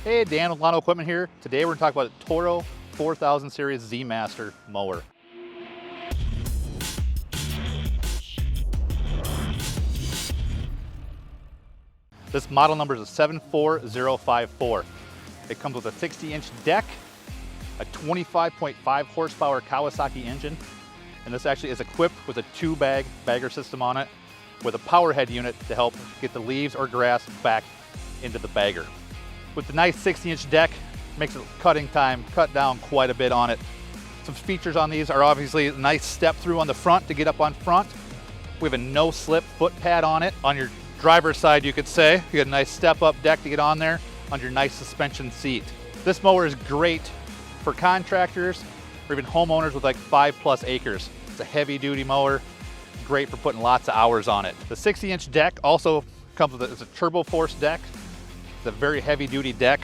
Hey, Dan with Lano Equipment here. Today we're going to talk about the Toro 4000 Series Z-Master mower. This model number is a 74054. It comes with a 60-inch deck, a 25.5 horsepower Kawasaki engine, and this actually is equipped with a 2-bag bagger system on it with a power head unit to help get the leaves or grass back into the bagger. With the nice 60-inch deck, makes it cutting time cut down quite a bit on it. Some features on these are obviously a nice step through on the front to get up on front. We have a no-slip foot pad on it. On your driver's side, you could say, you got a nice step-up deck to get on there on your nice suspension seat. This mower is great for contractors or even homeowners with like 5+ acres. It's a heavy-duty mower, great for putting lots of hours on it. The 60-inch deck also comes with it's a turbo force deck. It's a very heavy duty deck.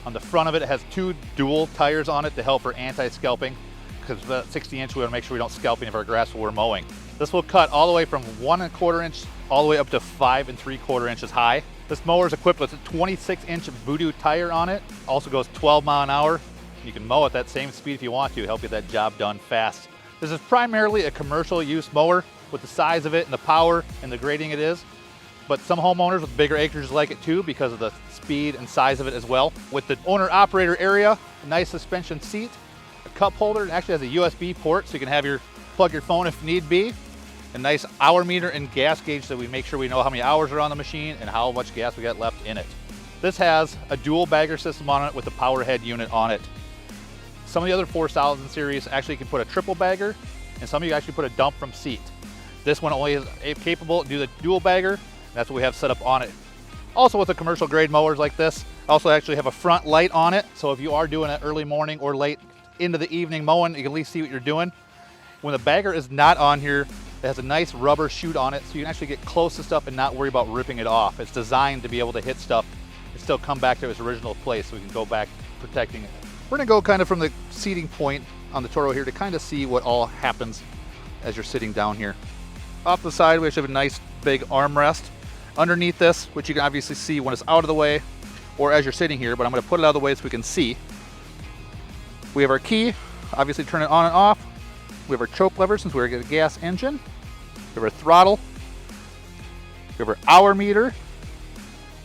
On the front of it, it has 2 dual tires on it to help for anti-scalping, because the 60-inch we want to make sure we don't scalp any of our grass while we're mowing. This will cut all the way from 1 1/4 inch all the way up to 5 3/4 inches high. This mower is equipped with a 26-inch Voodoo tire on it. Also goes 12 mile an hour. You can mow at that same speed if you want to help get that job done fast. This is primarily a commercial use mower with the size of it and the power and the grading it is. But some homeowners with bigger acres like it too because of the speed and size of it as well. With the owner-operator area, a nice suspension seat, a cup holder, and actually has a USB port so you can plug your phone if need be. A nice hour meter and gas gauge so we make sure we know how many hours are on the machine and how much gas we got left in it. This has a dual bagger system on it with a power head unit on it. Some of the other 4000 series actually can put a triple bagger, and some of you actually put a dump from seat. This one only is capable to do the dual bagger. That's what we have set up on it. Also with the commercial grade mowers like this, also actually have a front light on it. So if you are doing it early morning or late into the evening mowing, you can at least see what you're doing. When the bagger is not on here, it has a nice rubber chute on it so you can actually get close to stuff and not worry about ripping it off. It's designed to be able to hit stuff and still come back to its original place so we can go back protecting it. We're gonna go kind of from the seating point on the Toro here to kind of see what all happens as you're sitting down here. Off the side, we actually have a nice big armrest. Underneath this, which you can obviously see when it's out of the way or as you're sitting here, but I'm going to put it out of the way so we can see. We have our key, obviously turn it on and off. We have our choke lever since we're a gas engine. We have our throttle. We have our hour meter.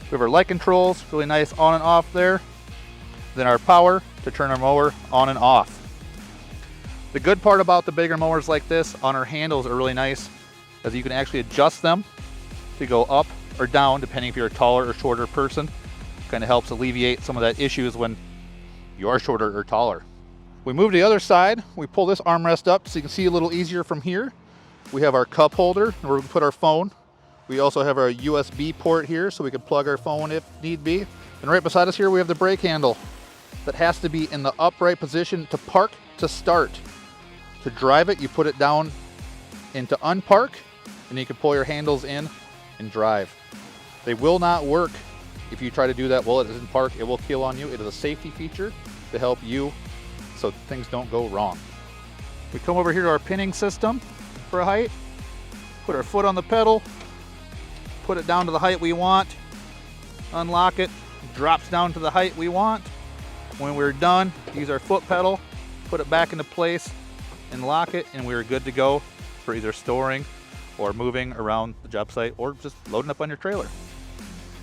We have our light controls, really nice on and off there. Then our power to turn our mower on and off. The good part about the bigger mowers like this, on our handles are really nice, as you can actually adjust them to go up or down depending if you're a taller or shorter person. Kind of helps alleviate some of that issues when you are shorter or taller. We move to the other side, we pull this armrest up so you can see a little easier from here. We have our cup holder where we can put our phone. We also have our USB port here so we can plug our phone if need be. And right beside us here we have the brake handle that has to be in the upright position to park to start. To drive it, you put it down into unpark and you can pull your handles in and drive. They will not work if you try to do that while it is in park. It will kill on you. It is a safety feature to help you so things don't go wrong. We come over here to our pinning system for a height, put our foot on the pedal, put it down to the height we want, unlock it, drops down to the height we want. When we're done, use our foot pedal, put it back into place and lock it, and we're good to go for either storing or moving around the job site or just loading up on your trailer.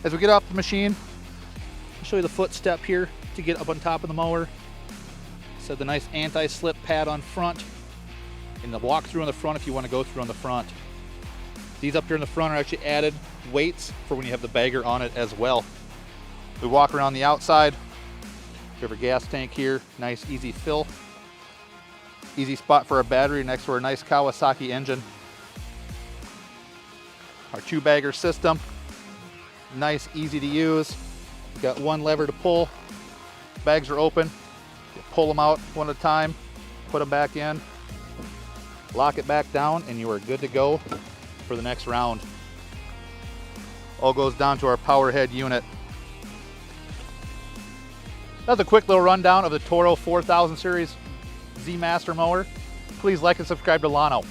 As we get off the machine, I'll show you the foot step here to get up on top of the mower. So the nice anti-slip pad on front and the walk through on the front if you want to go through on the front. These up here in the front are actually added weights for when you have the bagger on it as well. We walk around the outside. We have our gas tank here, nice easy fill. Easy spot for our battery next to our nice Kawasaki engine. Our 2-bagger system, nice, easy to use. We've got one lever to pull. Bags are open. You pull them out one at a time, put them back in, lock it back down, and you are good to go for the next round. All goes down to our power head unit. That's a quick little rundown of the Toro 4000 Series Z-Master mower. Please like and subscribe to Lano.